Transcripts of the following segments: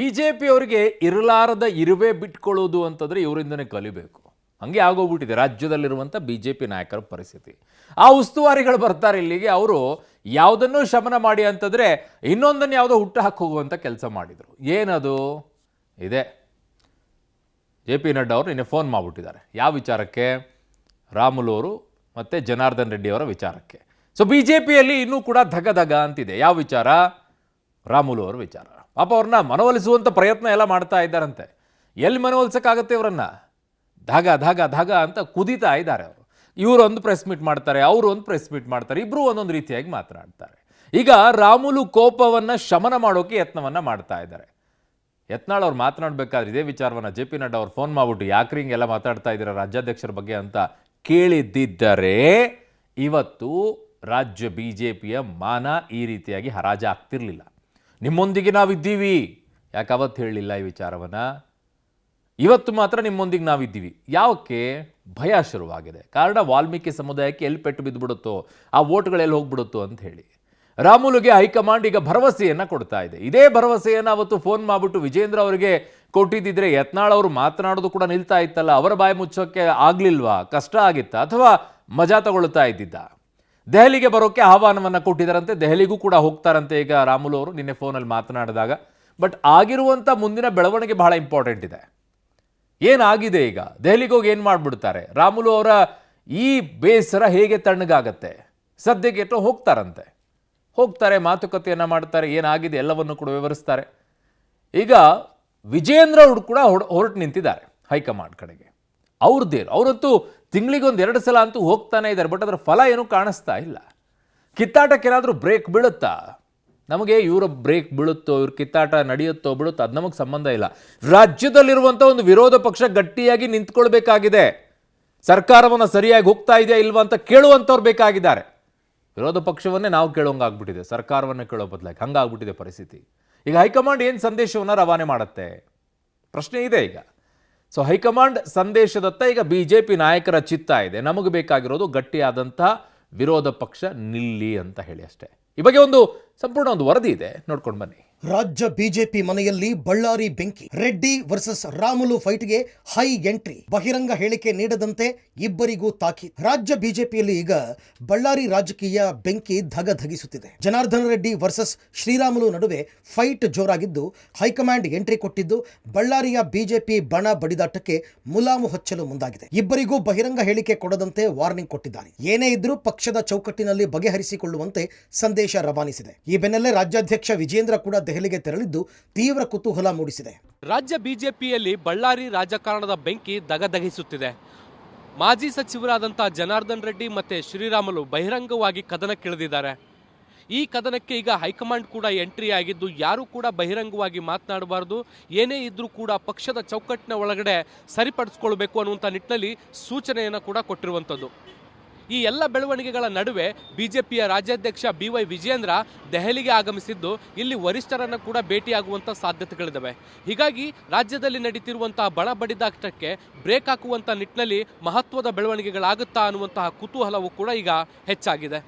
BJP ಅವರಿಗೆ ಇರಲಾರದ ಇರುವೆ ಬಿಟ್ಕೊಳ್ಳೋದು ಅಂತಂದ್ರೆ ಇವರಿಂದನೇ ಕಲಿಬೇಕು. ಹಂಗೆ ಆಗೋಗ್ಬಿಟ್ಟಿದೆ ರಾಜ್ಯದಲ್ಲಿರುವಂಥ ಬಿಜೆಪಿ ನಾಯಕರ ಪರಿಸ್ಥಿತಿ. ಆ ಉಸ್ತುವಾರಿಗಳು ಬರ್ತಾರೆ ಇಲ್ಲಿಗೆ, ಅವರು ಯಾವುದನ್ನೂ ಶಮನ ಮಾಡಿ ಅಂತಂದ್ರೆ ಇನ್ನೊಂದನ್ನು ಯಾವುದೋ ಹುಟ್ಟು ಹಾಕಿ ಹೋಗುವಂಥ ಕೆಲಸ ಮಾಡಿದರು. ಏನದು ಇದೆ, ಜೆ ಪಿ ನಡ್ಡಾ ಅವರು ನಿನ್ನೆ ಫೋನ್ ಮಾಡಿಬಿಟ್ಟಿದ್ದಾರೆ. ಯಾವ ವಿಚಾರಕ್ಕೆ? ರಾಮುಲು ಅವರು ಮತ್ತು ಜನಾರ್ದನ್ ರೆಡ್ಡಿ ಅವರ ವಿಚಾರಕ್ಕೆ. ಸೊ ಬಿ ಜೆ ಪಿಯಲ್ಲಿ ಇನ್ನೂ ಕೂಡ ಧಗ ಅಂತಿದೆ. ಯಾವ ವಿಚಾರ? ರಾಮುಲು ಅವರ ವಿಚಾರ. ಪಾಪ ಅವ್ರನ್ನ ಮನವೊಲಿಸುವಂಥ ಪ್ರಯತ್ನ ಎಲ್ಲ ಮಾಡ್ತಾ ಇದ್ದಾರಂತೆ. ಎಲ್ಲಿ ಮನವೊಲಿಸೋಕ್ಕಾಗತ್ತೆ ಅವರನ್ನು? ಧಾಗ ಅಂತ ಕುದೀತಾ ಇದ್ದಾರೆ ಅವರು. ಇವರು ಒಂದು ಪ್ರೆಸ್ ಮೀಟ್ ಮಾಡ್ತಾರೆ, ಅವರು ಒಂದು ಪ್ರೆಸ್ ಮೀಟ್ ಮಾಡ್ತಾರೆ, ಇಬ್ಬರು ಒಂದೊಂದು ರೀತಿಯಾಗಿ ಮಾತನಾಡ್ತಾರೆ. ಈಗ ರಾಮುಲು ಕೋಪವನ್ನು ಶಮನ ಮಾಡೋಕ್ಕೆ ಯತ್ನವನ್ನು ಮಾಡ್ತಾ ಇದ್ದಾರೆ. ಯತ್ನಾಳ್ ಅವ್ರು ಮಾತನಾಡಬೇಕಾದ್ರೆ ಇದೇ ವಿಚಾರವನ್ನು ಜೆ ಪಿ ನಡ್ಡಾ ಅವ್ರು ಫೋನ್ ಮಾಡಿಬಿಟ್ಟು ಯಾಕ್ರಿ ಹಿಂಗೆಲ್ಲ ಮಾತಾಡ್ತಾ ಇದ್ದೀರಾ ರಾಜ್ಯಾಧ್ಯಕ್ಷರ ಬಗ್ಗೆ ಅಂತ ಕೇಳಿದ್ದಿದ್ದರೆ ಇವತ್ತು ರಾಜ್ಯ ಬಿ ಜೆ ಪಿಯ ಮಾನ ಈ ರೀತಿಯಾಗಿ ಹರಾಜು ಆಗ್ತಿರ್ಲಿಲ್ಲ. ನಿಮ್ಮೊಂದಿಗೆ ನಾವಿದ್ದೀವಿ, ಯಾಕೆ ಅವತ್ತು ಹೇಳಲಿಲ್ಲ ಈ ವಿಚಾರವನ್ನು? ಇವತ್ತು ಮಾತ್ರ ನಿಮ್ಮೊಂದಿಗೆ ನಾವಿದ್ದೀವಿ. ಯಾವಕ್ಕೆ? ಭಯ ಶುರುವಾಗಿದೆ. ಕಾರಣ ವಾಲ್ಮೀಕಿ ಸಮುದಾಯಕ್ಕೆ ಎಲ್ಲಿ ಪೆಟ್ಟು ಬಿದ್ದುಬಿಡುತ್ತೋ, ಆ ವೋಟ್ಗಳೆಲ್ಲಿ ಹೋಗ್ಬಿಡುತ್ತೋ ಅಂತ ಹೇಳಿ ರಾಮುಲುಗೆ ಹೈಕಮಾಂಡ್ ಈಗ ಭರವಸೆಯನ್ನು ಕೊಡ್ತಾ ಇದೆ. ಇದೇ ಭರವಸೆಯನ್ನು ಅವತ್ತು ಫೋನ್ ಮಾಡಿಬಿಟ್ಟು ವಿಜೇಂದ್ರ ಅವರಿಗೆ ಕೊಟ್ಟಿದ್ದಿದ್ರೆ ಯತ್ನಾಳ್ ಅವರು ಮಾತನಾಡೋದು ಕೂಡ ನಿಲ್ತಾ ಇತ್ತಲ್ಲ, ಅವರ ಬಾಯಿ ಮುಚ್ಚೋಕ್ಕೆ ಆಗಲಿಲ್ವಾ? ಕಷ್ಟ ಆಗಿತ್ತಾ? ಅಥವಾ ಮಜಾ ತಗೊಳ್ತಾ ಇದ್ದಿದ್ದ? ದೆಹಲಿಗೆ ಬರೋಕ್ಕೆ ಆಹ್ವಾನವನ್ನು ಕೊಟ್ಟಿದ್ದಾರಂತೆ, ದೆಹಲಿಗೂ ಕೂಡ ಹೋಗ್ತಾರಂತೆ ಈಗ ರಾಮುಲು ಅವರು ನಿನ್ನೆ ಫೋನಲ್ಲಿ ಮಾತನಾಡಿದಾಗ. ಬಟ್ ಆಗಿರುವಂಥ ಮುಂದಿನ ಬೆಳವಣಿಗೆ ಬಹಳ ಇಂಪಾರ್ಟೆಂಟ್ ಇದೆ. ಏನಾಗಿದೆ ಈಗ? ದೆಹಲಿಗೆ ಹೋಗಿ ಏನು ಮಾಡಿಬಿಡ್ತಾರೆ? ರಾಮುಲು ಅವರ ಈ ಬೇಸರ ಹೇಗೆ ತಣ್ಣಗಾಗತ್ತೆ? ಸದ್ಯಕ್ಕೆ ಹೋಗ್ತಾರೆ, ಮಾತುಕತೆಯನ್ನು ಮಾಡ್ತಾರೆ, ಏನಾಗಿದೆ ಎಲ್ಲವನ್ನು ಕೂಡ ವಿವರಿಸ್ತಾರೆ. ಈಗ ವಿಜೇಂದ್ರ ಅವರು ಕೂಡ ಹೊರಟು ನಿಂತಿದ್ದಾರೆ ಹೈಕಮಾಂಡ್ ಕಡೆಗೆ. ಅವರಂತೂ ತಿಂಗಳಿಗೊಂದು 2 ಸಲ ಅಂತೂ ಹೋಗ್ತಾನೆ ಇದ್ದಾರೆ. ಬಟ್ ಅದರ ಫಲ ಏನೂ ಕಾಣಿಸ್ತಾ ಇಲ್ಲ. ಕಿತ್ತಾಟಕ್ಕೆ ಏನಾದರೂ ಬ್ರೇಕ್ ಬೀಳುತ್ತಾ? ನಮಗೆ ಇವರ ಬ್ರೇಕ್ ಬೀಳುತ್ತೋ, ಇವ್ರ ಕಿತ್ತಾಟ ನಡೆಯುತ್ತೋ ಬಿಡುತ್ತೋ ಅದು ನಮಗೆ ಸಂಬಂಧ ಇಲ್ಲ. ರಾಜ್ಯದಲ್ಲಿರುವಂಥ ಒಂದು ವಿರೋಧ ಪಕ್ಷ ಗಟ್ಟಿಯಾಗಿ ನಿಂತ್ಕೊಳ್ಬೇಕಾಗಿದೆ. ಸರ್ಕಾರವನ್ನು ಸರಿಯಾಗಿ ಹೋಗ್ತಾ ಇದೆಯಾ ಇಲ್ವಾ ಅಂತ ಕೇಳುವಂಥವ್ರು ಬೇಕಾಗಿದ್ದಾರೆ. ವಿರೋಧ ಪಕ್ಷವನ್ನೇ ನಾವು ಕೇಳೋಂಗಾಗ್ಬಿಟ್ಟಿದೆ, ಸರ್ಕಾರವನ್ನು ಕೇಳೋ ಬದಲಾಗಿ ಹಂಗಾಗ್ಬಿಟ್ಟಿದೆ ಪರಿಸ್ಥಿತಿ. ಈಗ ಹೈಕಮಾಂಡ್ ಏನು ಸಂದೇಶವನ್ನು ರವಾನೆ ಮಾಡುತ್ತೆ? ಪ್ರಶ್ನೆ ಇದೆ ಈಗ. ಸೊ ಹೈಕಮಾಂಡ್ ಸಂದೇಶದತ್ತ ಈಗ ಬಿ ಜೆ ಪಿ ನಾಯಕರ ಚಿತ್ತ ಇದೆ. ನಮಗೆ ಬೇಕಾಗಿರೋದು ಗಟ್ಟಿಯಾದಂಥ ವಿರೋಧ ಪಕ್ಷ ನಿಲ್ಲಿ ಅಂತ ಹೇಳಿ ಅಷ್ಟೇ. ಈ ಬಗ್ಗೆ ಸಂಪೂರ್ಣ ಒಂದು ವರದಿ ಇದೆ, ನೋಡ್ಕೊಂಡು ಬನ್ನಿ. ರಾಜ್ಯ ಬಿಜೆಪಿ ಮನೆಯಲ್ಲಿ ಬಳ್ಳಾರಿ ಬೆಂಕಿ. ರೆಡ್ಡಿ ವರ್ಸಸ್ ರಾಮುಲು ಫೈಟ್ಗೆ ಹೈ ಎಂಟ್ರಿ. ಬಹಿರಂಗ ಹೇಳಿಕೆ ನೀಡದಂತೆ ಇಬ್ಬರಿಗೂ ತಾಕೀತು. ರಾಜ್ಯ ಬಿಜೆಪಿಯಲ್ಲಿ ಈಗ ಬಳ್ಳಾರಿ ರಾಜಕೀಯ ಬೆಂಕಿ ಧಗಿಸುತ್ತಿದೆ. ಜನಾರ್ದನ್ ರೆಡ್ಡಿ ವರ್ಸಸ್ ಶ್ರೀರಾಮುಲು ನಡುವೆ ಫೈಟ್ ಜೋರಾಗಿದ್ದು ಹೈಕಮಾಂಡ್ ಎಂಟ್ರಿ ಕೊಟ್ಟಿದ್ದು ಬಳ್ಳಾರಿಯ ಬಿಜೆಪಿ ಬಣ ಬಡಿದಾಟಕ್ಕೆ ಮುಲಾಮು ಹಚ್ಚಲು ಮುಂದಾಗಿದೆ. ಇಬ್ಬರಿಗೂ ಬಹಿರಂಗ ಹೇಳಿಕೆ ಕೊಡದಂತೆ ವಾರ್ನಿಂಗ್ ಕೊಟ್ಟಿದ್ದಾರೆ. ಏನೇ ಇದ್ರೂ ಪಕ್ಷದ ಚೌಕಟ್ಟಿನಲ್ಲಿ ಬಗೆಹರಿಸಿಕೊಳ್ಳುವಂತೆ ಸಂದೇಶ ರವಾನಿಸಿದೆ. ಈ ಬೆನ್ನಲ್ಲೇ ರಾಜ್ಯಾಧ್ಯಕ್ಷ ವಿಜೇಂದ್ರ ಕೂಡ ದೆಹಲಿಗೆ ತೆರಳಿದ್ದು ತೀವ್ರ ಕುತೂಹಲ ಮೂಡಿಸಿದೆ. ರಾಜ್ಯ ಬಿಜೆಪಿಯಲ್ಲಿ ಬಳ್ಳಾರಿ ರಾಜಕಾರಣದ ಬೆಂಕಿ ಧಗಿಸುತ್ತಿದೆ. ಮಾಜಿ ಸಚಿವರಾದಂಥ ಜನಾರ್ದನ್ ರೆಡ್ಡಿ ಮತ್ತು ಶ್ರೀರಾಮುಲು ಬಹಿರಂಗವಾಗಿ ಕದನಕ್ಕಿಳಿದಿದ್ದಾರೆ. ಈ ಕದನಕ್ಕೆ ಈಗ ಹೈಕಮಾಂಡ್ ಕೂಡ ಎಂಟ್ರಿ ಆಗಿದ್ದು ಯಾರೂ ಕೂಡ ಬಹಿರಂಗವಾಗಿ ಮಾತನಾಡಬಾರ್ದು, ಏನೇ ಇದ್ರೂ ಕೂಡ ಪಕ್ಷದ ಚೌಕಟ್ಟಿನ ಒಳಗಡೆ ಸರಿಪಡಿಸ್ಕೊಳ್ಬೇಕು ಅನ್ನುವಂಥ ನಿಟ್ಟಿನಲ್ಲಿ ಸೂಚನೆಯನ್ನು ಕೂಡ ಕೊಟ್ಟಿರುವಂಥದ್ದು. ಈ ಎಲ್ಲ ಬೆಳವಣಿಗೆಗಳ ನಡುವೆ ಬಿಜೆಪಿಯ ರಾಜ್ಯಾಧ್ಯಕ್ಷ BY ವಿಜೇಂದ್ರ ದೆಹಲಿಗೆ ಆಗಮಿಸಿದ್ದು ಇಲ್ಲಿ ವರಿಷ್ಠರನ್ನು ಕೂಡ ಭೇಟಿಯಾಗುವಂಥ ಸಾಧ್ಯತೆಗಳಿದ್ದಾವೆ. ಹೀಗಾಗಿ ರಾಜ್ಯದಲ್ಲಿ ನಡೀತಿರುವಂತಹ ಬಣ ಬಡಿದಾಟಕ್ಕೆ ಬ್ರೇಕ್ ಹಾಕುವಂಥ ನಿಟ್ಟಿನಲ್ಲಿ ಮಹತ್ವದ ಬೆಳವಣಿಗೆಗಳಾಗುತ್ತಾ ಅನ್ನುವಂತಹ ಕುತೂಹಲವು ಕೂಡ ಈಗ ಹೆಚ್ಚಾಗಿದೆ.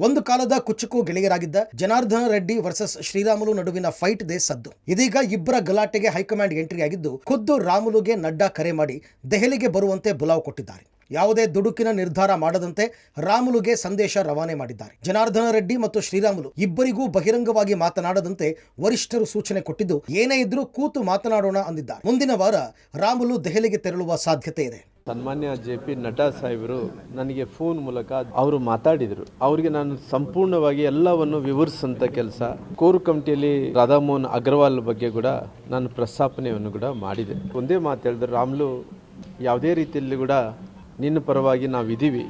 ಒಂದು ಕಾಲದ ಕುಚ್ಚುಕು ಗೆಳೆಯರಾಗಿದ್ದ ಜನಾರ್ದನ ರೆಡ್ಡಿ ವರ್ಸಸ್ ಶ್ರೀರಾಮುಲು ನಡುವಿನ ಫೈಟ್ ದೇ ಸದ್ದು. ಇದೀಗ ಇಬ್ಬರ ಗಲಾಟೆಗೆ ಹೈಕಮಾಂಡ್ ಎಂಟ್ರಿ ಆಗಿದ್ದು ಖುದ್ದು ರಾಮುಲುಗೆ ನಡ್ಡಾ ಕರೆ ಮಾಡಿ ದೆಹಲಿಗೆ ಬರುವಂತೆ ಬುಲಾವ್ ಕೊಟ್ಟಿದ್ದಾರೆ. ಯಾವುದೇ ದುಡುಕಿನ ನಿರ್ಧಾರ ಮಾಡದಂತೆ ರಾಮುಲುಗೆ ಸಂದೇಶ ರವಾನೆ ಮಾಡಿದ್ದಾರೆ. ಜನಾರ್ದನ ರೆಡ್ಡಿ ಮತ್ತು ಶ್ರೀರಾಮುಲು ಇಬ್ಬರಿಗೂ ಬಹಿರಂಗವಾಗಿ ಮಾತನಾಡದಂತೆ ವರಿಷ್ಠರು ಸೂಚನೆ ಕೊಟ್ಟಿದ್ದು ಏನೇ ಇದ್ರೂ ಕೂತು ಮಾತನಾಡೋಣ ಅಂದಿದ್ದಾರೆ. ಮುಂದಿನ ವಾರ ರಾಮುಲು ದೆಹಲಿಗೆ ತೆರಳುವ ಸಾಧ್ಯತೆ ಇದೆ. ಸನ್ಮಾನ್ಯ JP ನಡ್ಡಾ ಸಾಹೇಬರು ನನಗೆ ಫೋನ್ ಮೂಲಕ ಅವರು ಮಾತಾಡಿದರು. ಅವರಿಗೆ ನಾನು ಸಂಪೂರ್ಣವಾಗಿ ಎಲ್ಲವನ್ನು ವಿವರಿಸಂತ ಕೆಲಸ ಕೋರ್ ಕಮಿಟಿಯಲ್ಲಿ ರಾಧಾಮೋಹನ್ ಅಗರ್ವಾಲ್ ಬಗ್ಗೆ ಕೂಡ ನಾನು ಪ್ರಸ್ತಾಪನೆಯನ್ನು ಕೂಡ ಮಾಡಿದೆ. ಒಂದೇ ಮಾತು ಹೇಳಿದ್ರು, ರಾಮುಲು ಯಾವುದೇ ರೀತಿಯಲ್ಲಿ ಕೂಡ ನಿನ್ನ ಪರವಾಗಿ ನಾವಿದ್ದೀವಿ,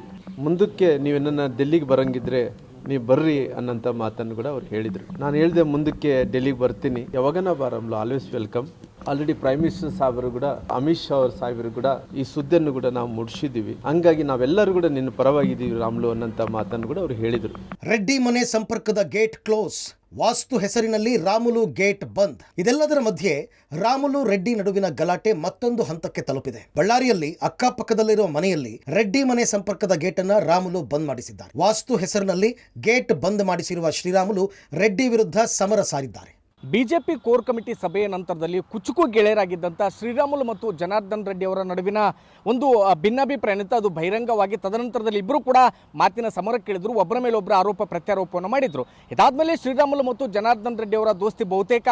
ಮುಂದಕ್ಕೆ ನೀವೇನ ಡೆಲ್ಲಿಗೆ ಬರಂಗಿದ್ರೆ ನೀವು ಬರ್ರಿ ಅನ್ನೋಂಥ ಮಾತನ್ನು ಕೂಡ ಅವ್ರು ಹೇಳಿದರು. ನಾನು ಹೇಳಿದೆ ಮುಂದಕ್ಕೆ ಡೆಲ್ಲಿಗೆ ಬರ್ತೀನಿ, ಯಾವಾಗನ ಬಾರಮ್ಲು, always welcome. Already prime minister ಸಾಹೇಬರು ಕೂಡ ಅಮಿತ್ ಶಾ ಅವ್ರ ಸಾಹೇಬರು ಕೂಡ ಈ ಸುದ್ದಿಯನ್ನು ಕೂಡ ನಾವು ಮುಡಿಸಿದ್ದೀವಿ. ಹಂಗಾಗಿ ನಾವೆಲ್ಲರೂ ಕೂಡ ನಿನ್ನ ಪರವಾಗಿದ್ದೀವಿ ರಾಮುಲು ಅನ್ನೋಂಥ ಮಾತನ್ನು ಕೂಡ ಅವ್ರು ಹೇಳಿದರು. ರೆಡ್ಡಿ ಮನೆ ಸಂಪರ್ಕದ ಗೇಟ್ ಕ್ಲೋಸ್. ವಾಸ್ತು ಹೆಸರಿನಲ್ಲಿ ರಾಮುಲು ಗೇಟ್ ಬಂದ್. ಇದೆಲ್ಲದರ ಮಧ್ಯೆ ರಾಮುಲು ರೆಡ್ಡಿ ನಡುವಿನ ಗಲಾಟೆ ಮತ್ತೊಂದು ಹಂತಕ್ಕೆ ತಲುಪಿದೆ. ಬಳ್ಳಾರಿಯಲ್ಲಿ ಅಕ್ಕಪಕ್ಕದಲ್ಲಿರುವ ಮನೆಯಲ್ಲಿ ರೆಡ್ಡಿ ಮನೆ ಸಂಪರ್ಕದ ಗೇಟ್ ಅನ್ನ ರಾಮುಲು ಬಂದ್ ಮಾಡಿಸಿದ್ದಾರೆ. ವಾಸ್ತು ಹೆಸರಿನಲ್ಲಿ ಗೇಟ್ ಬಂದ್ ಮಾಡಿಸಿರುವ ಶ್ರೀರಾಮುಲು ರೆಡ್ಡಿ ವಿರುದ್ಧ ಸಮರ ಸಾರಿದ್ದಾರೆ. ಬಿಜೆಪಿ ಕೋರ್ ಕಮಿಟಿ ಸಭೆಯ ನಂತರದಲ್ಲಿ ಕುಚುಕು ಗೆಳೆಯರಾಗಿದ್ದಂಥ ಶ್ರೀರಾಮುಲು ಮತ್ತು ಜನಾರ್ದನ್ ರೆಡ್ಡಿ ಅವರ ನಡುವಿನ ಒಂದು ಭಿನ್ನಾಭಿಪ್ರಾಯ ಏನಿತ್ತು ಅದು ಬಹಿರಂಗವಾಗಿ ತದನಂತರದಲ್ಲಿ ಇಬ್ಬರು ಕೂಡ ಮಾತಿನ ಸಮರಕ್ಕಿಳಿದ್ರು, ಒಬ್ಬರ ಮೇಲೆ ಒಬ್ಬರ ಆರೋಪ ಪ್ರತ್ಯಾರೋಪವನ್ನು ಮಾಡಿದ್ರು. ಇದಾದ್ಮೇಲೆ ಶ್ರೀರಾಮುಲು ಮತ್ತು ಜನಾರ್ದನ್ ರೆಡ್ಡಿ ಅವರ ದೋಸ್ತಿ ಬಹುತೇಕ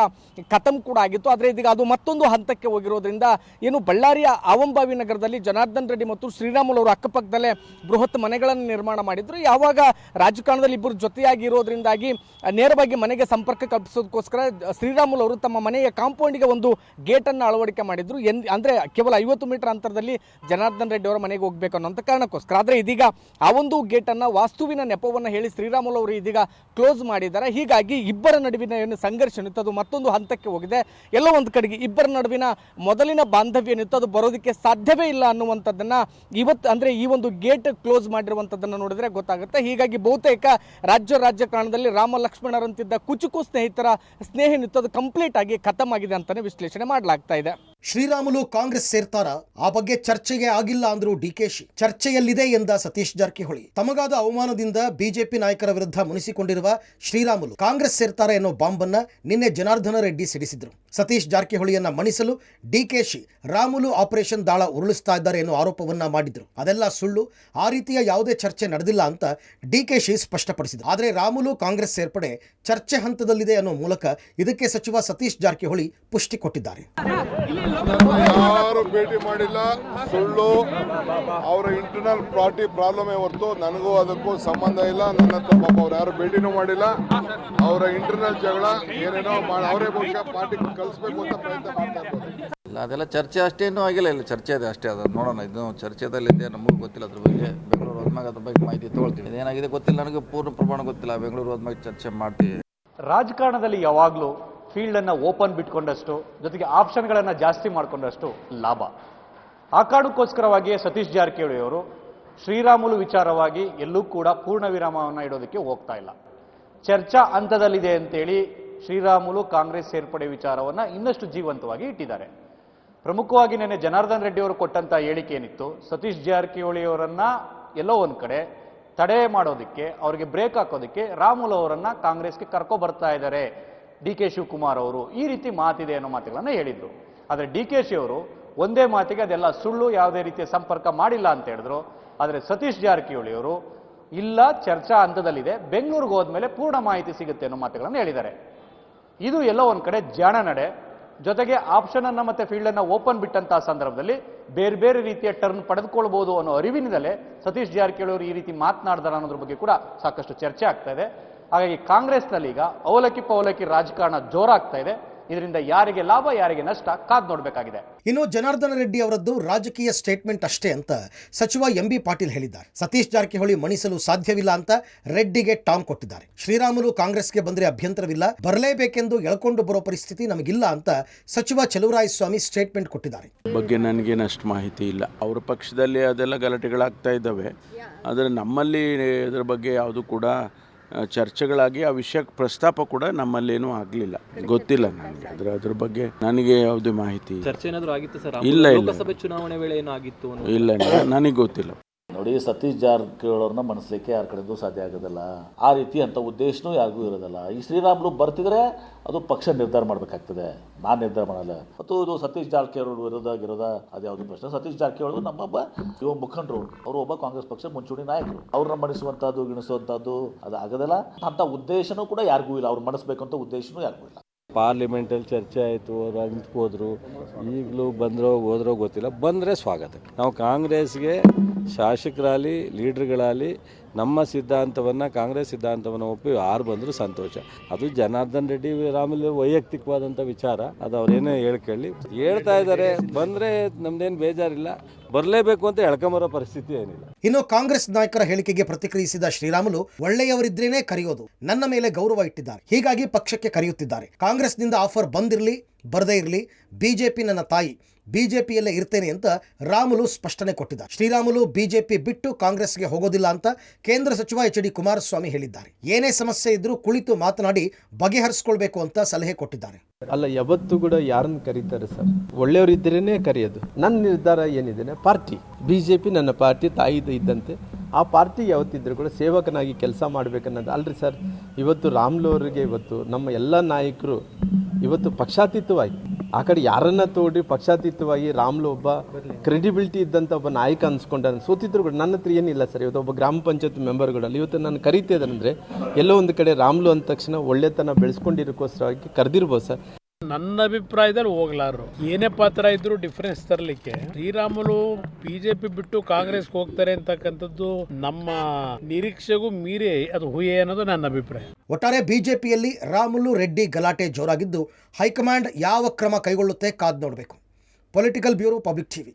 ಖತಮ್ ಕೂಡ ಆಗಿತ್ತು. ಆದರೆ ಇದೀಗ ಅದು ಮತ್ತೊಂದು ಹಂತಕ್ಕೆ ಹೋಗಿರೋದ್ರಿಂದ ಏನು ಬಳ್ಳಾರಿಯ ಆವಂಬಾವಿ ನಗರದಲ್ಲಿ ಜನಾರ್ದನ್ ರೆಡ್ಡಿ ಮತ್ತು ಶ್ರೀರಾಮುಲು ಅವರು ಅಕ್ಕಪಕ್ಕದಲ್ಲೇ ಬೃಹತ್ ಮನೆಗಳನ್ನು ನಿರ್ಮಾಣ ಮಾಡಿದ್ರು. ಯಾವಾಗ ರಾಜಕಾರಣದಲ್ಲಿ ಇಬ್ಬರು ಜೊತೆಯಾಗಿ ಇರೋದ್ರಿಂದಾಗಿ ನೇರವಾಗಿ ಮನೆಗೆ ಸಂಪರ್ಕ ಕಲ್ಪಿಸೋದಕ್ಕೋಸ್ಕರ ಶ್ರೀರಾಮುಲು ಅವರು ತಮ್ಮ ಮನೆಯ ಕಾಂಪೌಂಡಿಗೆ ಒಂದು ಗೇಟನ್ನು ಅಳವಡಿಕೆ ಮಾಡಿದ್ರು. ಅಂದರೆ ಕೇವಲ 50 ಮೀಟರ್ ಅಂತರದಲ್ಲಿ ಜನಾರ್ದನ್ ರೆಡ್ಡಿ ಅವರ ಮನೆಗೆ ಹೋಗಬೇಕು ಅನ್ನೋಂಥ ಕಾರಣಕ್ಕೋಸ್ಕರ. ಆದರೆ ಇದೀಗ ಆ ಒಂದು ಗೇಟನ್ನು ವಾಸ್ತುವಿನ ನೆಪವನ್ನು ಹೇಳಿ ಶ್ರೀರಾಮುಲು ಅವರು ಇದೀಗ ಕ್ಲೋಸ್ ಮಾಡಿದ್ದಾರೆ. ಹೀಗಾಗಿ ಇಬ್ಬರ ನಡುವಿನ ಏನು ಸಂಘರ್ಷ ಏನಿತ್ತು ಅದು ಮತ್ತೊಂದು ಹಂತಕ್ಕೆ ಹೋಗಿದೆ. ಎಲ್ಲೋ ಒಂದು ಕಡೆಗೆ ಇಬ್ಬರ ನಡುವಿನ ಮೊದಲಿನ ಬಾಂಧವ್ಯ ಏನಿತ್ತು ಅದು ಬರೋದಕ್ಕೆ ಸಾಧ್ಯವೇ ಇಲ್ಲ ಅನ್ನುವಂಥದ್ದನ್ನು ಇವತ್ತು ಅಂದರೆ ಈ ಒಂದು ಗೇಟ್ ಕ್ಲೋಸ್ ಮಾಡಿರುವಂಥದ್ದನ್ನು ನೋಡಿದ್ರೆ ಗೊತ್ತಾಗುತ್ತೆ. ಹೀಗಾಗಿ ಬಹುತೇಕ ರಾಜಕಾರಣದಲ್ಲಿ ರಾಮ ಲಕ್ಷ್ಮಣರಂತಿದ್ದ ಕುಚುಕು ಸ್ನೇಹಿತರ ಸ್ನೇಹ ಏನಿತ್ತು ಅದು ಕಂಪ್ಲೀಟ್ ಆಗಿ ಖತಮ್ ಆಗಿದೆ ಅಂತಾನೆ ವಿಶ್ಲೇಷಣೆ ಮಾಡಲಾಗ್ತಾ ಇದೆ. ಶ್ರೀರಾಮುಲು ಕಾಂಗ್ರೆಸ್ ಸೇರ್ತಾರ? ಆ ಬಗ್ಗೆ ಚರ್ಚೆಗೆ ಆಗಿಲ್ಲ ಅಂದ್ರು ಡಿಕೆಶಿ. ಚರ್ಚೆಯಲ್ಲಿದೆ ಎಂದ ಸತೀಶ್ ಜಾರಕಿಹೊಳಿ. ತಮಗಾದ ಅವಮಾನದಿಂದ ಬಿಜೆಪಿ ನಾಯಕರ ವಿರುದ್ಧ ಮುನಿಸಿಕೊಂಡಿರುವ ಶ್ರೀರಾಮುಲು ಕಾಂಗ್ರೆಸ್ ಸೇರ್ತಾರ ಎನ್ನೋ ಬಾಂಬನ್ನ ನಿನ್ನೆ ಜನಾರ್ದನ ರೆಡ್ಡಿ ಸಿಡಿಸಿದ್ರು. ಸತೀಶ್ ಜಾರಕಿಹೊಳಿಯನ್ನ ಮಣಿಸಲು ಡಿಕೆಶಿ ರಾಮುಲು ಆಪರೇಷನ್ ದಾಳ ಉರುಳಿಸ್ತಾ ಇದ್ದಾರೆ ಎನ್ನುವ ಆರೋಪವನ್ನ ಮಾಡಿದ್ರು. ಅದೆಲ್ಲ ಸುಳ್ಳು, ಆ ರೀತಿಯ ಯಾವುದೇ ಚರ್ಚೆ ನಡೆದಿಲ್ಲ ಅಂತ ಡಿಕೆಶಿ ಸ್ಪಷ್ಟಪಡಿಸಿದ್ರು. ಆದರೆ ರಾಮುಲು ಕಾಂಗ್ರೆಸ್ ಸೇರ್ಪಡೆ ಚರ್ಚೆ ಹಂತದಲ್ಲಿದೆ ಅನ್ನೋ ಮೂಲಕ ಇದಕ್ಕೆ ಸಚಿವ ಸತೀಶ್ ಜಾರಕಿಹೊಳಿ ಪುಷ್ಟಿ ಕೊಟ್ಟಿದ್ದಾರೆ. ಯಾರು ಭೇಟಿ ಮಾಡಿಲ್ಲ, ಸುಳ್ಳು. ಅವರ ಇಂಟರ್ನಲ್ ಪಾರ್ಟಿ ಪ್ರಾಬ್ಲಮ್ ಹೊರತು ನನಗೂ ಅದಕ್ಕೂ ಸಂಬಂಧ ಇಲ್ಲ. ನನ್ನ ಹತ್ರ ಪಾಪ ಅವ್ರು ಯಾರು ಭೇಟಿನೂ ಮಾಡಿಲ್ಲ. ಅವರ ಇಂಟರ್ನಲ್ ಜಗಳ ಏನೇನೋ ಅವರೇ ಬಹುಶಃ ಪಾರ್ಟಿ ಕಳಿಸ್ಬೇಕು ಅಂತ ಪ್ರಯತ್ನ ಮಾಡ್ತಾ ಇರ್ಬೋದು. ಇಲ್ಲ, ಅದೆಲ್ಲ ಚರ್ಚೆ ಅಷ್ಟೇನೂ ಆಗಿಲ್ಲ. ಇಲ್ಲ, ಚರ್ಚೆ ಇದೆ ಅಷ್ಟೇ. ಅದು ನೋಡೋಣ, ಇದು ಚರ್ಚೆದಲ್ಲಿದೆ, ನಮಗೂ ಗೊತ್ತಿಲ್ಲ ಅದ್ರ ಬಗ್ಗೆ. ಬೆಂಗಳೂರು ಹೋದ್ಮಾಗ ಅದ್ರ ಬಗ್ಗೆ ಮಾಹಿತಿ ತೊಗೊಳ್ತೀವಿ. ಏನಾಗಿದೆ ಗೊತ್ತಿಲ್ಲ, ನನಗೆ ಪೂರ್ಣ ಪ್ರಮಾಣ ಗೊತ್ತಿಲ್ಲ. ಬೆಂಗಳೂರು ಹೋದ್ಮಾಗ ಚರ್ಚೆ ಮಾಡ್ತೀವಿ. ರಾಜಕಾರಣದಲ್ಲಿ ಯಾವಾಗಲೂ ಫೀಲ್ಡನ್ನು ಓಪನ್ ಬಿಟ್ಕೊಂಡಷ್ಟು, ಜೊತೆಗೆ ಆಪ್ಷನ್ಗಳನ್ನು ಜಾಸ್ತಿ ಮಾಡಿಕೊಂಡಷ್ಟು ಲಾಭ. ಆ ಕಾರಣಕ್ಕೋಸ್ಕರವಾಗಿಯೇ ಸತೀಶ್ ಜಾರಕಿಹೊಳಿ ಅವರು ಶ್ರೀರಾಮುಲು ವಿಚಾರವಾಗಿ ಎಲ್ಲೂ ಕೂಡ ಪೂರ್ಣ ವಿರಾಮವನ್ನು ಇಡೋದಕ್ಕೆ ಹೋಗ್ತಾ ಇಲ್ಲ. ಚರ್ಚಾ ಹಂತದಲ್ಲಿದೆ ಅಂತೇಳಿ ಶ್ರೀರಾಮುಲು ಕಾಂಗ್ರೆಸ್ ಸೇರ್ಪಡೆ ವಿಚಾರವನ್ನು ಇನ್ನಷ್ಟು ಜೀವಂತವಾಗಿ ಇಟ್ಟಿದ್ದಾರೆ. ಪ್ರಮುಖವಾಗಿ ನಿನ್ನೆ ಜನಾರ್ದನ್ ರೆಡ್ಡಿ ಅವರು ಕೊಟ್ಟಂಥ ಹೇಳಿಕೆ ಏನಿತ್ತು, ಸತೀಶ್ ಜಾರಕಿಹೊಳಿ ಅವರನ್ನ ಎಲ್ಲೋ ಒಂದು ಕಡೆ ತಡೆ ಮಾಡೋದಕ್ಕೆ, ಅವರಿಗೆ ಬ್ರೇಕ್ ಹಾಕೋದಕ್ಕೆ ರಾಮುಲು ಅವರನ್ನ ಕಾಂಗ್ರೆಸ್ಗೆ ಕರ್ಕೊ ಬರ್ತಾ ಇದ್ದಾರೆ ಡಿ.ಕೆ. ಶಿವಕುಮಾರ್ ಅವರು, ಈ ರೀತಿ ಮಾತಿದೆ ಅನ್ನೋ ಮಾತುಗಳನ್ನು ಹೇಳಿದ್ರು. ಆದರೆ ಡಿ.ಕೆ.ಶಿ ಅವರು ಒಂದೇ ಮಾತಿಗೆ ಅದೆಲ್ಲ ಸುಳ್ಳು, ಯಾವುದೇ ರೀತಿಯ ಸಂಪರ್ಕ ಮಾಡಿಲ್ಲ ಅಂತ ಹೇಳಿದ್ರು. ಆದರೆ ಸತೀಶ್ ಜಾರಕಿಹೊಳಿ ಅವರು ಇಲ್ಲ, ಚರ್ಚಾ ಹಂತದಲ್ಲಿದೆ, ಬೆಂಗಳೂರಿಗೆ ಹೋದ್ಮೇಲೆ ಪೂರ್ಣ ಮಾಹಿತಿ ಸಿಗುತ್ತೆ ಅನ್ನೋ ಮಾತುಗಳನ್ನು ಹೇಳಿದ್ದಾರೆ. ಇದು ಎಲ್ಲೋ ಒಂದು ಕಡೆ ಜಾಣ ನಡೆ. ಜೊತೆಗೆ ಆಪ್ಷನ್ ಅನ್ನ ಮತ್ತೆ ಫೀಲ್ಡ್ ಅನ್ನ ಓಪನ್ ಬಿಟ್ಟಂತಹ ಸಂದರ್ಭದಲ್ಲಿ ಬೇರೆ ಬೇರೆ ರೀತಿಯ ಟರ್ನ್ ಪಡೆದುಕೊಳ್ಬಹುದು ಅನ್ನೋ ಅರಿವಿನಿಂದಲೇ ಸತೀಶ್ ಜಾರಕಿಹೊಳಿ ಅವರು ಈ ರೀತಿ ಮಾತನಾಡ್ತಾರೆ ಅನ್ನೋದ್ರ ಬಗ್ಗೆ ಕೂಡ ಸಾಕಷ್ಟು ಚರ್ಚೆ ಆಗ್ತಾ ಇದೆ. ಹಾಗಾಗಿ ಕಾಂಗ್ರೆಸ್ನಲ್ಲಿ ಈಗ ಅವಲಕ್ಕಿ ಪವಲಕ್ಕಿ ರಾಜಕಾರಣ ಜೋರಾಗ್ತಾ ಇದೆ. ಇದರಿಂದ ಯಾರಿಗೆ ಲಾಭ ಯಾರಿಗೆ ನಷ್ಟ ಕಾದ್ ನೋಡಬೇಕಾಗಿದೆ. ಇನ್ನು ಜನಾರ್ದನ ರೆಡ್ಡಿ ಅವರದ್ದು ರಾಜಕೀಯ ಸ್ಟೇಟ್ಮೆಂಟ್ ಅಷ್ಟೇ ಅಂತ ಸಚಿವ ಎಂ.ಬಿ. ಪಾಟೀಲ್ ಹೇಳಿದ್ದಾರೆ. ಸತೀಶ್ ಜಾರಕಿಹೊಳಿ ಮಣಿಸಲು ಸಾಧ್ಯವಿಲ್ಲ ಅಂತ ರೆಡ್ಡಿಗೆ ಟಾಂಗ್ ಕೊಟ್ಟಿದ್ದಾರೆ. ಶ್ರೀರಾಮುಲು ಕಾಂಗ್ರೆಸ್ಗೆ ಬಂದರೆ ಅಭ್ಯಂತರವಿಲ್ಲ, ಬರಲೇಬೇಕೆಂದು ಎಳ್ಕೊಂಡು ಬರೋ ಪರಿಸ್ಥಿತಿ ನಮಗಿಲ್ಲ ಅಂತ ಸಚಿವ ಚಲುವರಾಯಸ್ವಾಮಿ ಸ್ಟೇಟ್ಮೆಂಟ್ ಕೊಟ್ಟಿದ್ದಾರೆ. ಬಗ್ಗೆ ನನಗೇನಷ್ಟು ಮಾಹಿತಿ ಇಲ್ಲ. ಅವರ ಪಕ್ಷದಲ್ಲಿ ಅದೆಲ್ಲ ಗಲಾಟೆಗಳಾಗ್ತಾ ಇದ್ದಾವೆ. ಆದರೆ ನಮ್ಮಲ್ಲಿ ಇದರ ಬಗ್ಗೆ ಯಾವುದು ಕೂಡ ಚರ್ಚೆಗಳಾಗಿ ಆ ವಿಷಯ ಪ್ರಸ್ತಾಪ ಕೂಡ ನಮ್ಮಲ್ಲೇನೂ ಆಗಲಿಲ್ಲ. ಗೊತ್ತಿಲ್ಲ ನನಗೆ ಅದ್ರ ಬಗ್ಗೆ ನನಗೆ ಯಾವುದೇ ಮಾಹಿತಿ ಇಲ್ಲ. ಲೋಕಸಭೆ ಚುನಾವಣೆ ವೇಳೆ ಏನೋ ಆಗಿತ್ತು ಇಲ್ಲ, ನನಗೆ ಗೊತ್ತಿಲ್ಲ. ನೋಡಿ, ಸತೀಶ್ ಜಾರಕಿಹೊಳಿ ಮನಸ್ಲಿಕ್ಕೆ ಯಾರ ಕಡೆಗೂ ಸಾಧ್ಯ ಆಗೋದಿಲ್ಲ. ಆ ರೀತಿ ಅಂತ ಉದ್ದೇಶನೂ ಯಾರಿಗೂ ಇರೋದಿಲ್ಲ. ಈ ಶ್ರೀರಾಮುಲು ಬರ್ತಿದ್ರೆ ಅದು ಪಕ್ಷ ನಿರ್ಧಾರ ಮಾಡಬೇಕಾಗ್ತದೆ, ನಾನು ನಿರ್ಧಾರ ಮಾಡಲ್ಲ. ಮತ್ತು ಇದು ಸತೀಶ್ ಜಾರಕಿಹೊಳಿ ವಿರೋಧ ಅದ್ಯಾವುದು ಪ್ರಶ್ನೆ. ಸತೀಶ್ ಜಾರಕಿಹೊಳಿ ನಮ್ಮೊಬ್ಬ ಯುವ ಮುಖಂಡರು, ಅವರು ಒಬ್ಬ ಕಾಂಗ್ರೆಸ್ ಪಕ್ಷ ಮುಂಚೂಣಿ ನಾಯಕರು. ಅವ್ರನ್ನ ಮಣಿಸುವಂಥದ್ದು ಗಿಣಿಸುವಂಥದ್ದು ಅದು ಆಗೋದಿಲ್ಲ ಅಂತ ಉದ್ದೇಶನೂ ಕೂಡ ಯಾರಿಗೂ ಇಲ್ಲ. ಅವ್ರು ಮಣಿಸ್ಬೇಕು ಅಂತ ಉದ್ದೇಶನೂ ಯಾರಿಗೂ ಇಲ್ಲ. ಪಾರ್ಲಿಮೆಂಟಲ್ಲಿ ಚರ್ಚೆ ಆಯಿತು, ಅವ್ರು ನಿಂತ್ಕೋದ್ರು. ಈಗಲೂ ಬಂದರೋ ಹೋದ್ರೋ ಗೊತ್ತಿಲ್ಲ. ಬಂದರೆ ಸ್ವಾಗತ. ನಾವು ಕಾಂಗ್ರೆಸ್ಗೆ ಶಾಸಕರಾಗಲಿ ಲೀಡ್ರ್ಗಳಾಗಲಿ ನಮ್ಮ ಸಿದ್ಧಾಂತವನ್ನು, ಕಾಂಗ್ರೆಸ್ ಸಿದ್ಧಾಂತವನ್ನು ಒಪ್ಪಿ ಯಾರು ಬಂದರೂ ಸಂತೋಷ. ಅದು ಜನಾರ್ದನ್ ರೆಡ್ಡಿ ರಾಮುಲು ವೈಯಕ್ತಿಕವಾದಂಥ ವಿಚಾರ, ಅದು ಅವರೇನೇ ಹೇಳ್ತಾ ಇದ್ದಾರೆ. ಬಂದರೆ ನಮ್ದೇನು ಬೇಜಾರಿಲ್ಲ, ಬರಲೇಬೇಕು ಅಂತ ಎಳ್ಕೊಂಬರೋ ಪರಿಸ್ಥಿತಿ ಏನಿಲ್ಲ. ಇನ್ನು ಕಾಂಗ್ರೆಸ್ ನಾಯಕರ ಹೇಳಿಕೆಗೆ ಪ್ರತಿಕ್ರಿಯಿಸಿದ ಶ್ರೀರಾಮುಲು, ಒಳ್ಳೆಯವರಿದ್ರೇನೆ ಕರೆಯೋದು, ನನ್ನ ಮೇಲೆ ಗೌರವ ಇಟ್ಟಿದ್ದಾರೆ, ಹೀಗಾಗಿ ಪಕ್ಷಕ್ಕೆ ಕರೆಯುತ್ತಿದ್ದಾರೆ. ಕಾಂಗ್ರೆಸ್ನಿಂದ ಆಫರ್ ಬಂದಿರಲಿ ಬರದೇ ಇರಲಿ, ಬಿಜೆಪಿ ನನ್ನ ತಾಯಿ, ಬಿಜೆಪಿಯಲ್ಲೇ ಇರ್ತೇನೆ ಅಂತ ರಾಮುಲು ಸ್ಪಷ್ಟನೆ ಕೊಟ್ಟಿದ್ದಾರೆ. ಶ್ರೀರಾಮುಲು ಬಿಜೆಪಿ ಬಿಟ್ಟು ಕಾಂಗ್ರೆಸ್ಗೆ ಹೋಗೋದಿಲ್ಲ ಅಂತ ಕೇಂದ್ರ ಸಚಿವ ಎಚ್.ಡಿ. ಕುಮಾರಸ್ವಾಮಿ ಹೇಳಿದ್ದಾರೆ. ಏನೇ ಸಮಸ್ಯೆ ಇದ್ರೂ ಕುಳಿತು ಮಾತನಾಡಿ ಬಗೆಹರಿಸಿಕೊಳ್ಬೇಕು ಅಂತ ಸಲಹೆ ಕೊಟ್ಟಿದ್ದಾರೆ. ಅಲ್ಲ, ಯಾವತ್ತೂ ಕೂಡ ಯಾರನ್ನು ಕರೀತಾರೆ ಸರ್? ಒಳ್ಳೆಯವರಿದ್ದರೇನೆ ಕರೆಯೋದು. ನನ್ನ ನಿರ್ಧಾರ ಏನಿದೆ, ಪಾರ್ಟಿ ಬಿಜೆಪಿ ನನ್ನ ಪಾರ್ಟಿ, ತಾಯಿ ಇದ್ದಂತೆ. ಆ ಪಾರ್ಟಿ ಯಾವತ್ತಿದ್ರೂ ಕೂಡ ಸೇವಕನಾಗಿ ಕೆಲಸ ಮಾಡಬೇಕನ್ನೋದು ಅಲ್ರಿ ಸರ್. ಇವತ್ತು ರಾಮುಲು ಅವರಿಗೆ, ಇವತ್ತು ನಮ್ಮ ಎಲ್ಲ ನಾಯಕರು ಇವತ್ತು ಪಕ್ಷಾತೀತವಾಗಿ ಆ ಕಡೆ ಯಾರನ್ನ ತೋಡಿ ಪಕ್ಷಾತೀತವಾಗಿ ರಾಮ್ಲು ಒಬ್ಬ ಕ್ರೆಡಿಬಿಲಿಟಿ ಇದ್ದಂಥ ಒಬ್ಬ ನಾಯಕ ಅನ್ಸ್ಕೊಂಡ ಸೋತಿದ್ರು ಕೂಡ ನನ್ನ ಹತ್ರ ಏನಿಲ್ಲ ಸರ್. ಇವತ್ತು ಒಬ್ಬ ಗ್ರಾಮ ಪಂಚಾಯತ್ ಮೆಂಬರ್ಗಳಲ್ಲಿ ಇವತ್ತು ನಾನು ಕರಿತಿದ್ದೇನೆಂದರೆ ಎಲ್ಲೋ ಒಂದು ಕಡೆ ರಾಮ್ಲು ಅಂದ ತಕ್ಷಣ ಒಳ್ಳೆತನ ಬೆಳೆಸ್ಕೊಂಡಿರೋಕ್ಕೋಸ್ಕರವಾಗಿ ಕರೆದಿರ್ಬೋದು ಸರ್. ನನ್ನ ಅಭಿಪ್ರಾಯದಲ್ಲಿ ಹೋಗ್ಲಾರು ಏನೇ ಪಾತ್ರ ಇದ್ರು ಡಿಫರೆನ್ಸ್ ತರಲಿಕ್ಕೆ ಶ್ರೀರಾಮುಲು ಬಿಜೆಪಿ ಬಿಟ್ಟು ಕಾಂಗ್ರೆಸ್ಗೆ ಹೋಗ್ತಾರೆ ಅಂತಕ್ಕಂಥದ್ದು ನಮ್ಮ ನಿರೀಕ್ಷೆಗೂ ಮೀರಿ ಅದು ಹುಯೆ ಅನ್ನೋದು ನನ್ನ ಅಭಿಪ್ರಾಯ. ಒಟ್ಟಾರೆ ಬಿಜೆಪಿಯಲ್ಲಿ ರಾಮುಲು ರೆಡ್ಡಿ ಗಲಾಟೆ ಜೋರಾಗಿದ್ದು ಹೈಕಮಾಂಡ್ ಯಾವ ಕ್ರಮ ಕೈಗೊಳ್ಳುತ್ತೆ ಕಾದ್ ನೋಡಬೇಕು. Political bureau, public TV.